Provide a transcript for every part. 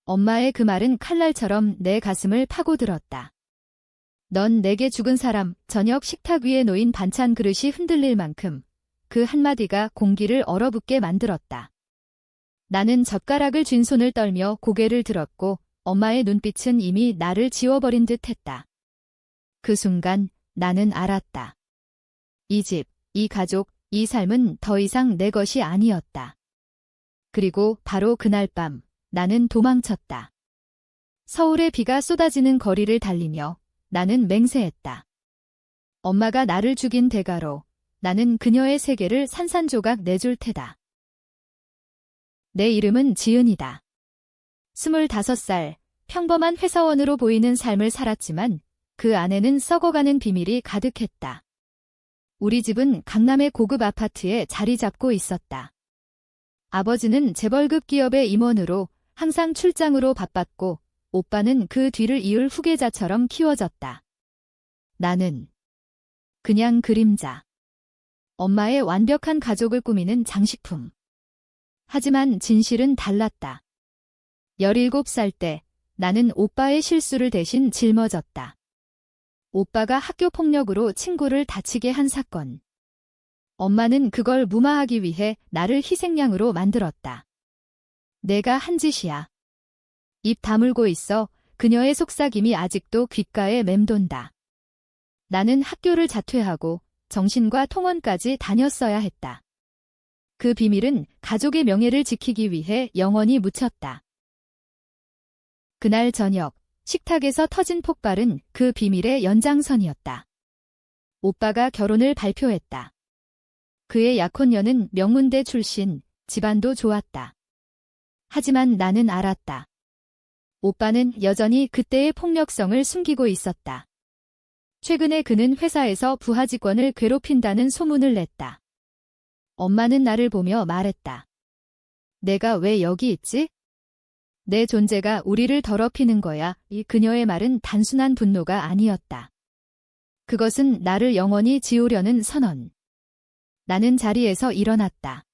엄마의 그 말은 칼날처럼 내 가슴을 파고들었다. 넌 내게 죽은 사람. 저녁 식탁 위에 놓인 반찬 그릇이 흔들릴 만큼 그 한마디가 공기를 얼어붙게 만들었다. 나는 젓가락을 쥔 손을 떨며 고개를 들었고 엄마의 눈빛은 이미 나를 지워버린 듯 했다. 그 순간 나는 알았다. 이 집, 이 가족, 이 삶은 더 이상 내 것이 아니었다. 그리고 바로 그날 밤 나는 도망쳤다. 서울의 비가 쏟아지는 거리를 달리며 나는 맹세했다. 엄마가 나를 죽인 대가로 나는 그녀의 세계를 산산조각 내줄 테다. 내 이름은 지은이다. 25살, 평범한 회사원으로 보이는 삶을 살았지만 그 안에는 썩어가는 비밀이 가득했다. 우리 집은 강남의 고급 아파트에 자리 잡고 있었다. 아버지는 재벌급 기업의 임원으로 항상 출장으로 바빴고 오빠는 그 뒤를 이을 후계자처럼 키워졌다. 나는 그냥 그림자. 엄마의 완벽한 가족을 꾸미는 장식품. 하지만 진실은 달랐다. 17살 때 나는 오빠의 실수를 대신 짊어졌다. 오빠가 학교 폭력으로 친구를 다치게 한 사건. 엄마는 그걸 무마하기 위해 나를 희생양으로 만들었다. 내가 한 짓이야. 입 다물고 있어. 그녀의 속삭임이 아직도 귓가에 맴돈다. 나는 학교를 자퇴하고 정신과 통원까지 다녔어야 했다. 그 비밀은 가족의 명예를 지키기 위해 영원히 묻혔다. 그날 저녁, 식탁에서 터진 폭발은 그 비밀의 연장선이었다. 오빠가 결혼을 발표했다. 그의 약혼녀는 명문대 출신, 집안도 좋았다. 하지만 나는 알았다. 오빠는 여전히 그때의 폭력성을 숨기고 있었다. 최근에 그는 회사에서 부하 직원을 괴롭힌다는 소문을 냈다. 엄마는 나를 보며 말했다. 내가 왜 여기 있지? 내 존재가 우리를 더럽히는 거야. 이 그녀의 말은 단순한 분노가 아니었다. 그것은 나를 영원히 지우려는 선언. 나는 자리에서 일어났다.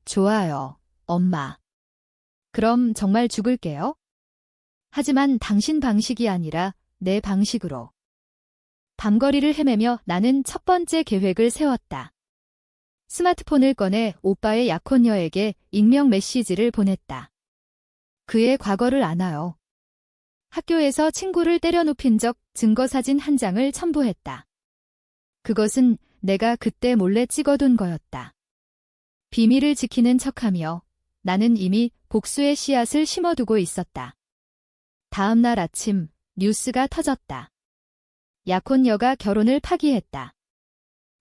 좋아요, 엄마. 그럼 정말 죽을게요. 하지만 당신 방식이 아니라 내 방식으로. 밤거리를 헤매며 나는 첫 번째 계획을 세웠다. 스마트폰을 꺼내 오빠의 약혼녀에게 익명 메시지를 보냈다. 그의 과거를 알아요. 학교에서 친구를 때려눕힌 적 증거 사진 한 장을 첨부했다. 그것은 내가 그때 몰래 찍어둔 거였다. 비밀을 지키는 척하며 나는 이미 복수의 씨앗을 심어두고 있었다. 다음 날 아침 뉴스가 터졌다. 약혼녀가 결혼을 파기했다.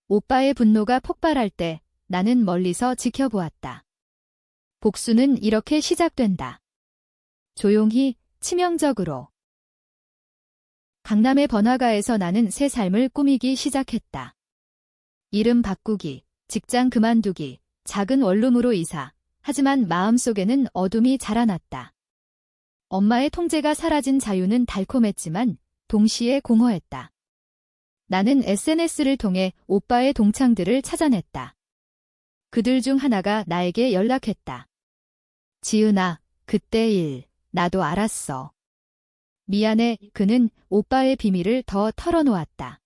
오빠의 분노가 폭발할 때 나는 멀리서 지켜보았다. 복수는 이렇게 시작된다. 조용히, 치명적으로. 강남의 번화가에서 나는 새 삶을 꾸미기 시작했다. 이름 바꾸기, 직장 그만두기, 작은 원룸으로 이사. 하지만 마음속에는 어둠이 자라났다. 엄마의 통제가 사라진 자유는 달콤했지만 동시에 공허했다. 나는 SNS를 통해 오빠의 동창들을 찾아냈다. 그들 중 하나가 나에게 연락했다. 지은아, 그때 일, 나도 알았어. 미안해. 그는 오빠의 비밀을 더 털어놓았다.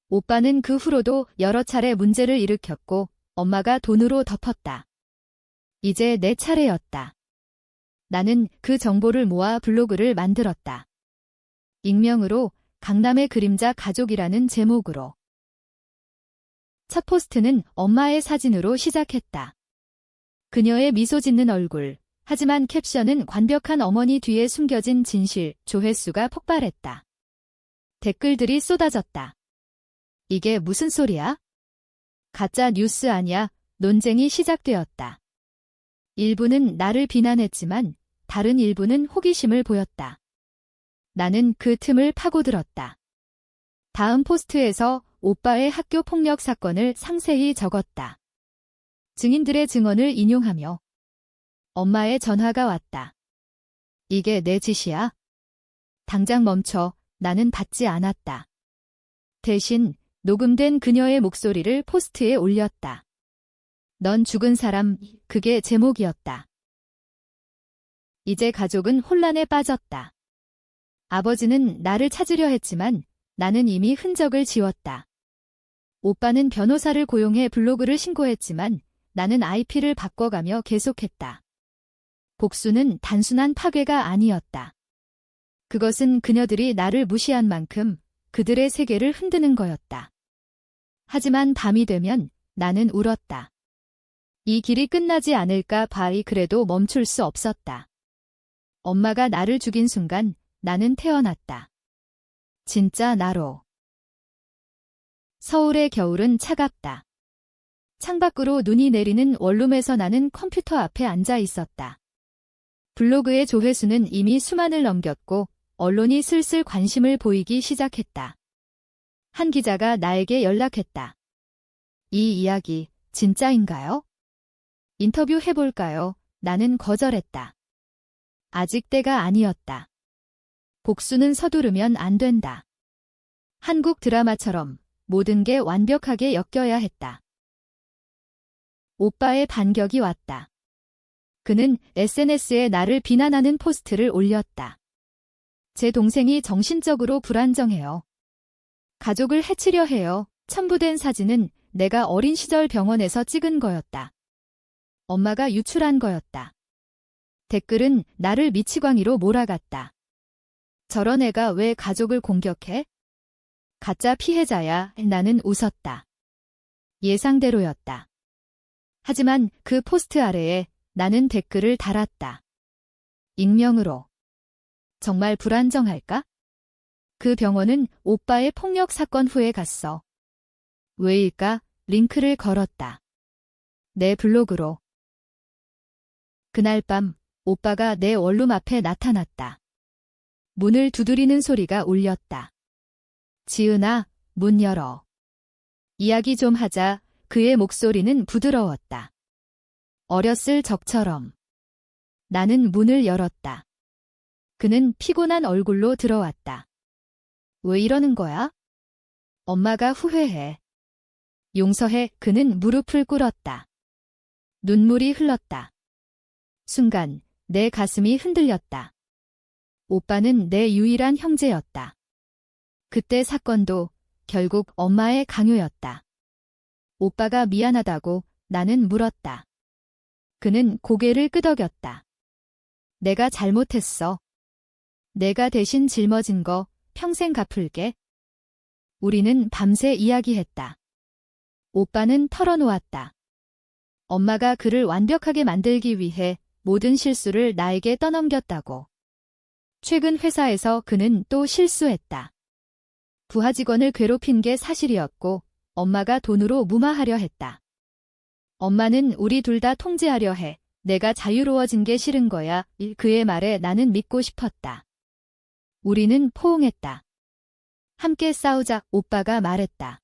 오빠는 그 후로도 여러 차례 문제를 일으켰고 엄마가 돈으로 덮었다. 이제 내 차례였다. 나는 그 정보를 모아 블로그를 만들었다. 익명으로 강남의 그림자 가족이라는 제목으로. 첫 포스트는 엄마의 사진으로 시작했다. 그녀의 미소 짓는 얼굴, 하지만 캡션은 완벽한 어머니 뒤에 숨겨진 진실. 조회수가 폭발했다. 댓글들이 쏟아졌다. 이게 무슨 소리야? 가짜 뉴스 아니야? 논쟁이 시작되었다. 일부는 나를 비난했지만 다른 일부는 호기심을 보였다. 나는 그 틈을 파고들었다. 다음 포스트에서 오빠의 학교 폭력 사건을 상세히 적었다. 증인들의 증언을 인용하며 엄마의 전화가 왔다. 이게 내 짓이야? 당장 멈춰. 나는 받지 않았다. 대신 녹음된 그녀의 목소리를 포스트에 올렸다. 넌 죽은 사람, 그게 제목이었다. 이제 가족은 혼란에 빠졌다. 아버지는 나를 찾으려 했지만 나는 이미 흔적을 지웠다. 오빠는 변호사를 고용해 블로그를 신고했지만 나는 IP를 바꿔가며 계속했다. 복수는 단순한 파괴가 아니었다. 그것은 그녀들이 나를 무시한 만큼 그들의 세계를 흔드는 거였다. 하지만 밤이 되면 나는 울었다. 이 길이 끝나지 않을까 봐이 그래도 멈출 수 없었다. 엄마가 나를 죽인 순간 나는 태어났다. 진짜 나로. 서울의 겨울은 차갑다. 창밖으로 눈이 내리는 원룸에서 나는 컴퓨터 앞에 앉아 있었다. 블로그의 조회수는 이미 수만을 넘겼고 언론이 슬슬 관심을 보이기 시작했다. 한 기자가 나에게 연락했다. 이 이야기 진짜인가요? 인터뷰 해볼까요? 나는 거절했다. 아직 때가 아니었다. 복수는 서두르면 안 된다. 한국 드라마처럼 모든 게 완벽하게 엮여야 했다. 오빠의 반격이 왔다. 그는 SNS에 나를 비난하는 포스트를 올렸다. 제 동생이 정신적으로 불안정해요. 가족을 해치려 해요. 첨부된 사진은 내가 어린 시절 병원에서 찍은 거였다. 엄마가 유출한 거였다. 댓글은 나를 미치광이로 몰아갔다. 저런 애가 왜 가족을 공격해? 가짜 피해자야. 나는 웃었다. 예상대로였다. 하지만 그 포스트 아래에 나는 댓글을 달았다. 익명으로. 정말 불안정할까? 그 병원은 오빠의 폭력 사건 후에 갔어. 왜일까? 링크를 걸었다. 내 블로그로. 그날 밤 오빠가 내 원룸 앞에 나타났다. 문을 두드리는 소리가 울렸다. 지은아, 문 열어. 이야기 좀 하자. 그의 목소리는 부드러웠다. 어렸을 적처럼. 나는 문을 열었다. 그는 피곤한 얼굴로 들어왔다. 왜 이러는 거야? 엄마가 후회해. 용서해. 그는 무릎을 꿇었다. 눈물이 흘렀다. 순간 내 가슴이 흔들렸다. 오빠는 내 유일한 형제였다. 그때 사건도 결국 엄마의 강요였다. 오빠가 미안하다고 나는 물었다. 그는 고개를 끄덕였다. 내가 잘못했어. 내가 대신 짊어진 거 평생 갚을게. 우리는 밤새 이야기했다. 오빠는 털어놓았다. 엄마가 그를 완벽하게 만들기 위해 모든 실수를 나에게 떠넘겼다고. 최근 회사에서 그는 또 실수했다. 부하 직원을 괴롭힌 게 사실이었고 엄마가 돈으로 무마하려 했다. 엄마는 우리 둘 다 통제하려 해. 내가 자유로워진 게 싫은 거야. 그의 말에 나는 믿고 싶었다. 우리는 포옹했다. 함께 싸우자. 오빠가 말했다.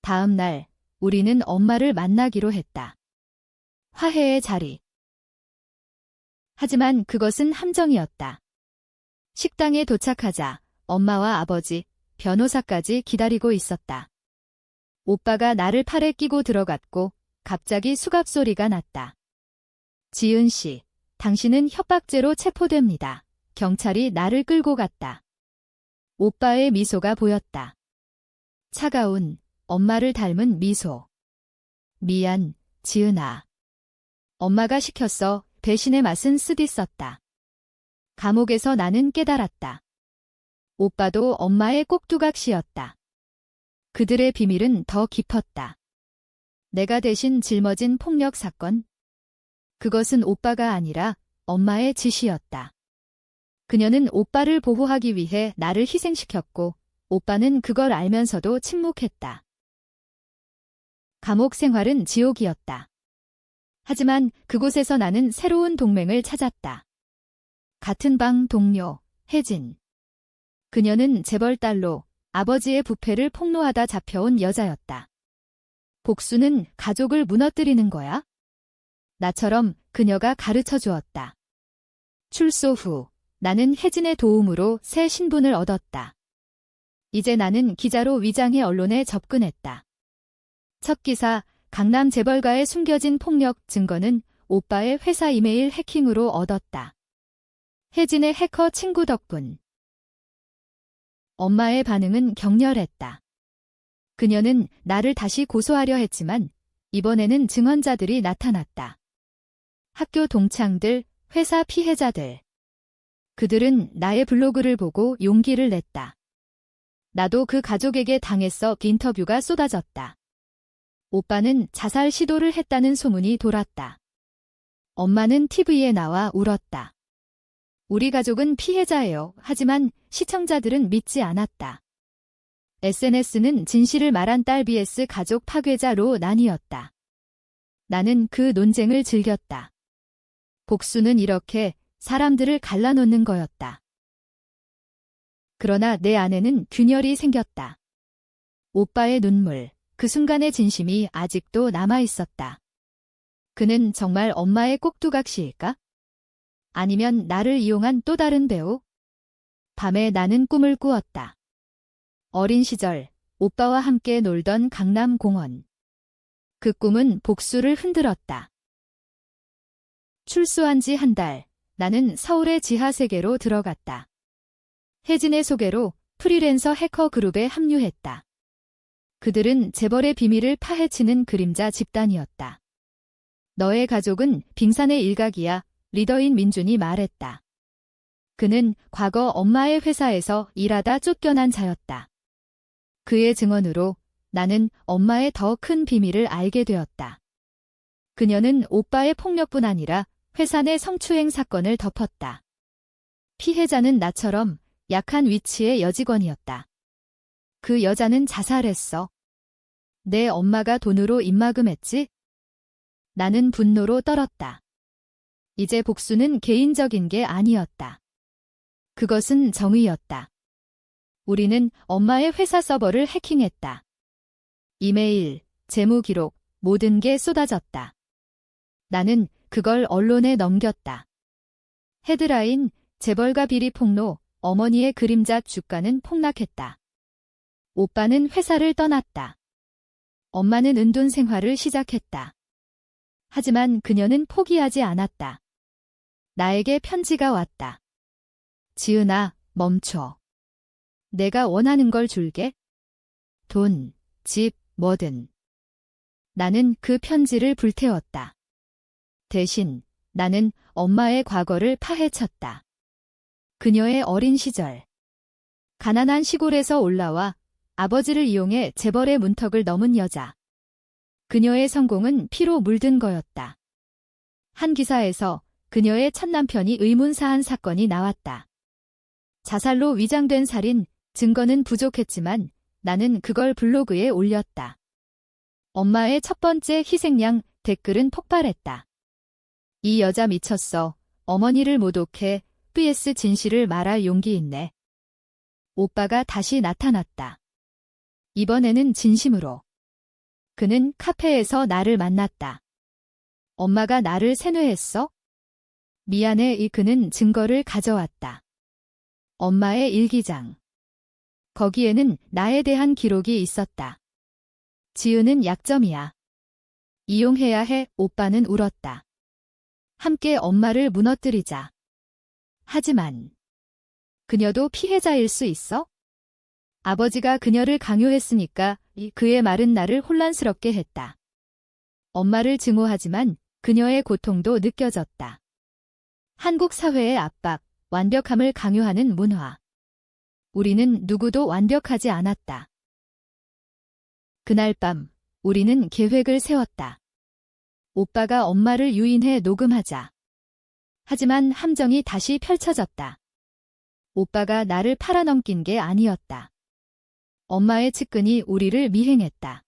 다음 날 우리는 엄마를 만나기로 했다. 화해의 자리. 하지만 그것은 함정이었다. 식당에 도착하자 엄마와 아버지, 변호사까지 기다리고 있었다. 오빠가 나를 팔에 끼고 들어갔고 갑자기 수갑 소리가 났다. 지은 씨, 당신은 협박죄로 체포됩니다. 경찰이 나를 끌고 갔다. 오빠의 미소가 보였다. 차가운, 엄마를 닮은 미소. 미안, 지은아. 엄마가 시켰어. 배신의 맛은 쓰디썼다. 감옥에서 나는 깨달았다. 오빠도 엄마의 꼭두각시였다. 그들의 비밀은 더 깊었다. 내가 대신 짊어진 폭력 사건. 그것은 오빠가 아니라 엄마의 짓이었다. 그녀는 오빠를 보호하기 위해 나를 희생시켰고 오빠는 그걸 알면서도 침묵했다. 감옥 생활은 지옥이었다. 하지만 그곳에서 나는 새로운 동맹을 찾았다. 같은 방 동료, 혜진. 그녀는 재벌딸로 아버지의 부패를 폭로하다 잡혀온 여자였다. 복수는 가족을 무너뜨리는 거야? 나처럼 그녀가 가르쳐 주었다. 출소 후 나는 혜진의 도움으로 새 신분을 얻었다. 이제 나는 기자로 위장해 언론에 접근했다. 첫 기사, 강남 재벌가의 숨겨진 폭력 증거는 오빠의 회사 이메일 해킹으로 얻었다. 혜진의 해커 친구 덕분. 엄마의 반응은 격렬했다. 그녀는 나를 다시 고소하려 했지만 이번에는 증언자들이 나타났다. 학교 동창들, 회사 피해자들. 그들은 나의 블로그를 보고 용기를 냈다. 나도 그 가족에게 당했어. 인터뷰가 쏟아졌다. 오빠는 자살 시도를 했다는 소문이 돌았다. 엄마는 TV에 나와 울었다. 우리 가족은 피해자예요. 하지만 시청자들은 믿지 않았다. SNS는 진실을 말한 딸 vs 가족 파괴자로 나뉘었다. 나는 그 논쟁을 즐겼다. 복수는 이렇게 사람들을 갈라놓는 거였다. 그러나 내 안에는 균열이 생겼다. 오빠의 눈물, 그 순간의 진심이 아직도 남아있었다. 그는 정말 엄마의 꼭두각시일까? 아니면 나를 이용한 또 다른 배우? 밤에 나는 꿈을 꾸었다. 어린 시절, 오빠와 함께 놀던 강남공원. 그 꿈은 복수를 흔들었다. 출소한 지 한 달, 나는 서울의 지하세계로 들어갔다. 혜진의 소개로 프리랜서 해커 그룹에 합류했다. 그들은 재벌의 비밀을 파헤치는 그림자 집단이었다. 너의 가족은 빙산의 일각이야, 리더인 민준이 말했다. 그는 과거 엄마의 회사에서 일하다 쫓겨난 자였다. 그의 증언으로 나는 엄마의 더 큰 비밀을 알게 되었다. 그녀는 오빠의 폭력뿐 아니라 회사 내 성추행 사건을 덮었다. 피해자는 나처럼 약한 위치의 여직원이었다. 그 여자는 자살했어. 내 엄마가 돈으로 입막음했지? 나는 분노로 떨었다. 이제 복수는 개인적인 게 아니었다. 그것은 정의였다. 우리는 엄마의 회사 서버를 해킹했다. 이메일, 재무 기록, 모든 게 쏟아졌다. 나는 그걸 언론에 넘겼다. 헤드라인, 재벌가 비리 폭로, 어머니의 그림자 주가는 폭락했다. 오빠는 회사를 떠났다. 엄마는 은둔 생활을 시작했다. 하지만 그녀는 포기하지 않았다. 나에게 편지가 왔다. 지은아, 멈춰. 내가 원하는 걸 줄게. 돈, 집, 뭐든. 나는 그 편지를 불태웠다. 대신 나는 엄마의 과거를 파헤쳤다. 그녀의 어린 시절. 가난한 시골에서 올라와 아버지를 이용해 재벌의 문턱을 넘은 여자. 그녀의 성공은 피로 물든 거였다. 한 기사에서 그녀의 첫 남편이 의문사한 사건이 나왔다. 자살로 위장된 살인, 증거는 부족했지만 나는 그걸 블로그에 올렸다. 엄마의 첫 번째 희생양, 댓글은 폭발했다. 이 여자 미쳤어. 어머니를 모독해. vs 진실을 말할 용기 있네. 오빠가 다시 나타났다. 이번에는 진심으로. 그는 카페에서 나를 만났다. 엄마가 나를 세뇌했어? 미안해. 그는 증거를 가져왔다. 엄마의 일기장. 거기에는 나에 대한 기록이 있었다. 지은은 약점이야. 이용해야 해. 오빠는 울었다. 함께 엄마를 무너뜨리자. 하지만 그녀도 피해자일 수 있어? 아버지가 그녀를 강요했으니까 그의 말은 나를 혼란스럽게 했다. 엄마를 증오하지만 그녀의 고통도 느껴졌다. 한국 사회의 압박, 완벽함을 강요하는 문화. 우리는 누구도 완벽하지 않았다. 그날 밤 우리는 계획을 세웠다. 오빠가 엄마를 유인해 녹음하자. 하지만 함정이 다시 펼쳐졌다. 오빠가 나를 팔아넘긴 게 아니었다. 엄마의 측근이 우리를 미행했다.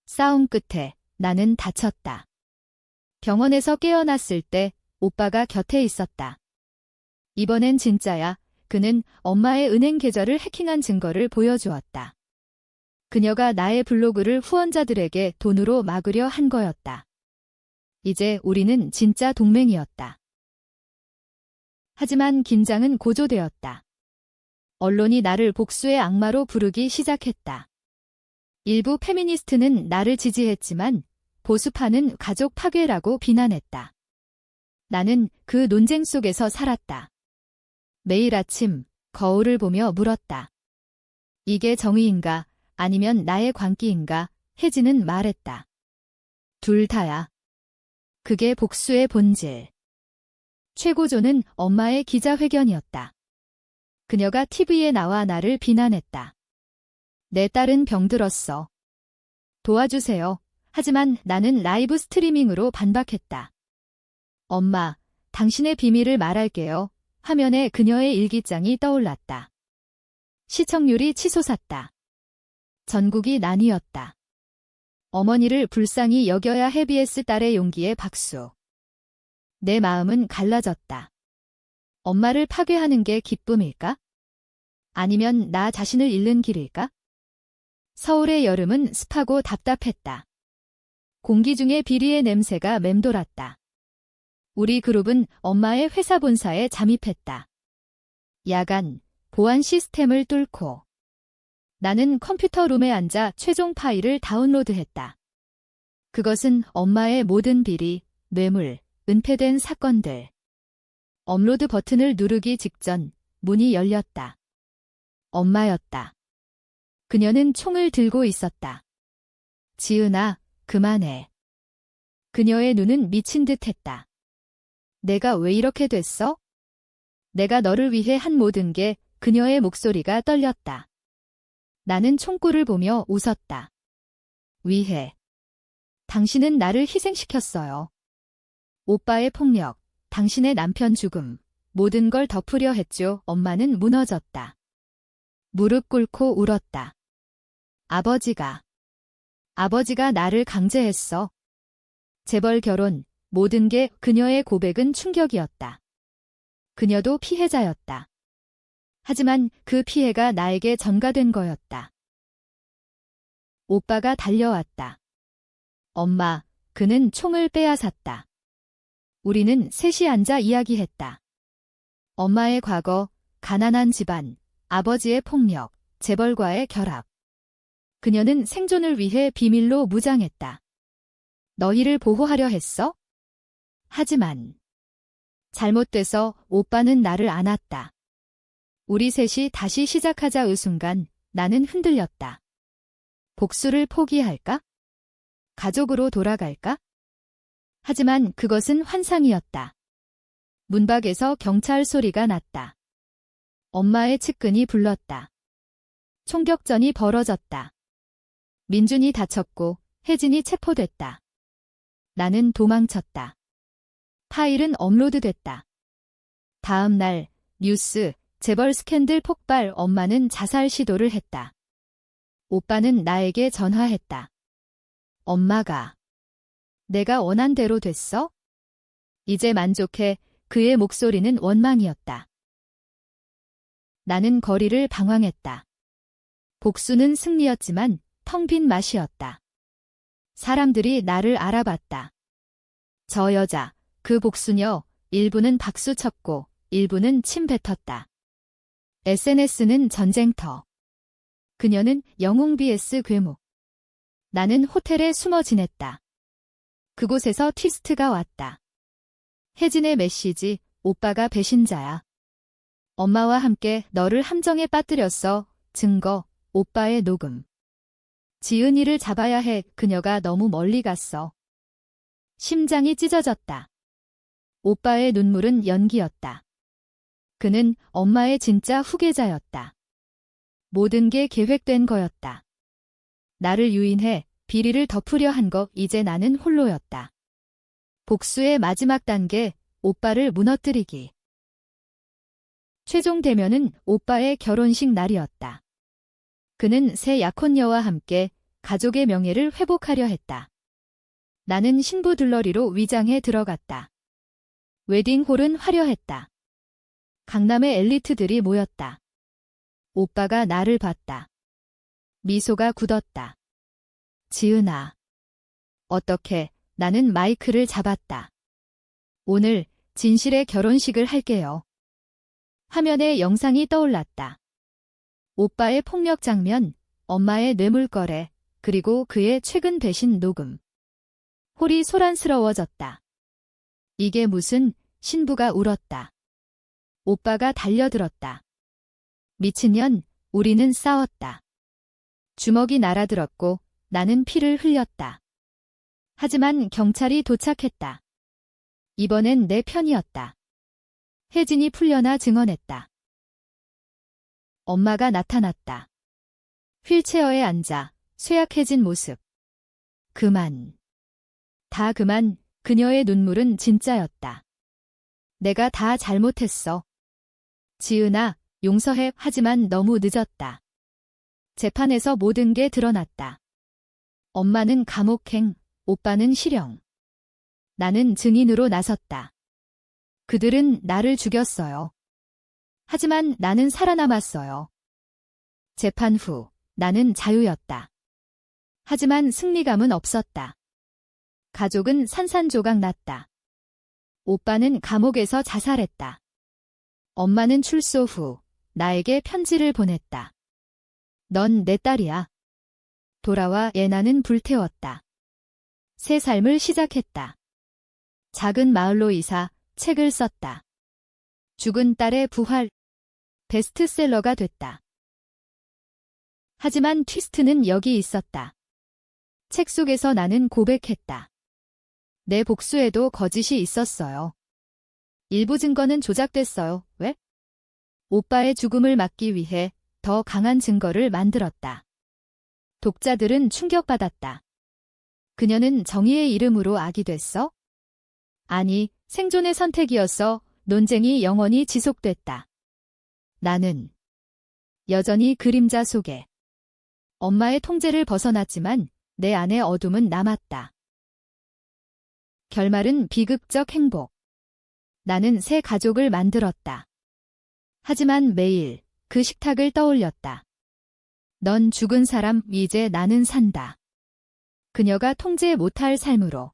싸움 끝에 나는 다쳤다. 병원에서 깨어났을 때 오빠가 곁에 있었다. 이번엔 진짜야. 그는 엄마의 은행 계좌를 해킹한 증거를 보여주었다. 그녀가 나의 블로그를 후원자들에게 돈으로 막으려 한 거였다. 이제 우리는 진짜 동맹이었다. 하지만 긴장은 고조되었다. 언론이 나를 복수의 악마로 부르기 시작했다. 일부 페미니스트는 나를 지지했지만 보수파는 가족 파괴라고 비난했다. 나는 그 논쟁 속에서 살았다. 매일 아침 거울을 보며 물었다. 이게 정의인가 아니면 나의 광기인가? 혜진은 말했다. 둘 다야. 그게 복수의 본질. 최고조는 엄마의 기자회견이었다. 그녀가 TV에 나와 나를 비난했다. 내 딸은 병들었어. 도와주세요. 하지만 나는 라이브 스트리밍으로 반박했다. 엄마, 당신의 비밀을 말할게요. 화면에 그녀의 일기장이 떠올랐다. 시청률이 치솟았다. 전국이 나뉘었다. 어머니를 불쌍히 여겨야 해비에스 딸의 용기에 박수. 내 마음은 갈라졌다. 엄마를 파괴하는 게 기쁨일까? 아니면 나 자신을 잃는 길일까? 서울의 여름은 습하고 답답했다. 공기 중에 비리의 냄새가 맴돌았다. 우리 그룹은 엄마의 회사 본사에 잠입했다. 야간, 보안 시스템을 뚫고. 나는 컴퓨터룸에 앉아 최종 파일을 다운로드했다. 그것은 엄마의 모든 비리, 뇌물, 은폐된 사건들. 업로드 버튼을 누르기 직전 문이 열렸다. 엄마였다. 그녀는 총을 들고 있었다. 지은아, 그만해. 그녀의 눈은 미친 듯 했다. 내가 왜 이렇게 됐어? 내가 너를 위해 한 모든 게 그녀의 목소리가 떨렸다. 나는 총구를 보며 웃었다. 위해. 당신은 나를 희생시켰어요. 오빠의 폭력, 당신의 남편 죽음, 모든 걸 덮으려 했죠. 엄마는 무너졌다. 무릎 꿇고 울었다. 아버지가 나를 강제했어. 재벌 결혼, 모든 게 그녀의 고백은 충격이었다. 그녀도 피해자였다. 하지만 그 피해가 나에게 전가된 거였다. 오빠가 달려왔다. 엄마, 그는 총을 빼앗았다. 우리는 셋이 앉아 이야기했다. 엄마의 과거, 가난한 집안, 아버지의 폭력, 재벌과의 결합. 그녀는 생존을 위해 비밀로 무장했다. 너희를 보호하려 했어? 하지만 잘못돼서 오빠는 나를 안았다. 우리 셋이 다시 시작하자의 순간 나는 흔들렸다. 복수를 포기할까? 가족으로 돌아갈까? 하지만 그것은 환상이었다. 문 밖에서 경찰 소리가 났다. 엄마의 측근이 불렀다. 총격전이 벌어졌다. 민준이 다쳤고 혜진이 체포됐다. 나는 도망쳤다. 파일은 업로드됐다. 다음 날 뉴스, 재벌 스캔들 폭발. 엄마는 자살 시도를 했다. 오빠는 나에게 전화했다. 엄마가 내가 원한 대로 됐어? 이제 만족해. 그의 목소리는 원망이었다. 나는 거리를 방황했다. 복수는 승리였지만 텅 빈 맛이었다. 사람들이 나를 알아봤다. 저 여자, 그 복수녀, 일부는 박수 쳤고 일부는 침 뱉었다. SNS는 전쟁터. 그녀는 영웅 vs 괴물. 나는 호텔에 숨어 지냈다. 그곳에서 트위스트가 왔다. 혜진의 메시지, 오빠가 배신자야. 엄마와 함께 너를 함정에 빠뜨렸어. 증거, 오빠의 녹음. 지은이를 잡아야 해. 그녀가 너무 멀리 갔어. 심장이 찢어졌다. 오빠의 눈물은 연기였다. 그는 엄마의 진짜 후계자였다. 모든 게 계획된 거였다. 나를 유인해 비리를 덮으려 한 거. 이제 나는 홀로였다. 복수의 마지막 단계, 오빠를 무너뜨리기. 최종 대면은 오빠의 결혼식 날이었다. 그는 새 약혼녀와 함께 가족의 명예를 회복하려 했다. 나는 신부 들러리로 위장해 들어갔다. 웨딩홀은 화려했다. 강남의 엘리트들이 모였다. 오빠가 나를 봤다. 미소가 굳었다. 지은아. 어떻게? 나는 마이크를 잡았다. 오늘 진실의 결혼식을 할게요. 화면에 영상이 떠올랐다. 오빠의 폭력 장면, 엄마의 뇌물거래, 그리고 그의 최근 배신 녹음. 홀이 소란스러워졌다. 이게 무슨? 신부가 울었다. 오빠가 달려들었다. 미친년, 우리는 싸웠다. 주먹이 날아들었고 나는 피를 흘렸다. 하지만 경찰이 도착했다. 이번엔 내 편이었다. 혜진이 풀려나 증언했다. 엄마가 나타났다. 휠체어에 앉아 쇠약해진 모습. 그만. 다 그만. 그녀의 눈물은 진짜였다. 내가 다 잘못했어. 지은아, 용서해. 하지만 너무 늦었다. 재판에서 모든 게 드러났다. 엄마는 감옥행, 오빠는 실형. 나는 증인으로 나섰다. 그들은 나를 죽였어요. 하지만 나는 살아남았어요. 재판 후 나는 자유였다. 하지만 승리감은 없었다. 가족은 산산조각 났다. 오빠는 감옥에서 자살했다. 엄마는 출소 후 나에게 편지를 보냈다. 넌 내 딸이야. 돌아와. 예나는 불태웠다. 새 삶을 시작했다. 작은 마을로 이사, 책을 썼다. 죽은 딸의 부활, 베스트셀러가 됐다. 하지만 트위스트는 여기 있었다. 책 속에서 나는 고백했다. 내 복수에도 거짓이 있었어요. 일부 증거는 조작됐어요. 왜? 오빠의 죽음을 막기 위해 더 강한 증거를 만들었다. 독자들은 충격받았다. 그녀는 정의의 이름으로 악이 됐어? 아니, 생존의 선택이었어. 논쟁이 영원히 지속됐다. 나는 여전히 그림자 속에 엄마의 통제를 벗어났지만 내 안의 어둠은 남았다. 결말은 비극적 행복. 나는 새 가족을 만들었다. 하지만 매일 그 식탁을 떠올렸다. 넌 죽은 사람, 이제 나는 산다. 그녀가 통제 못할 삶으로.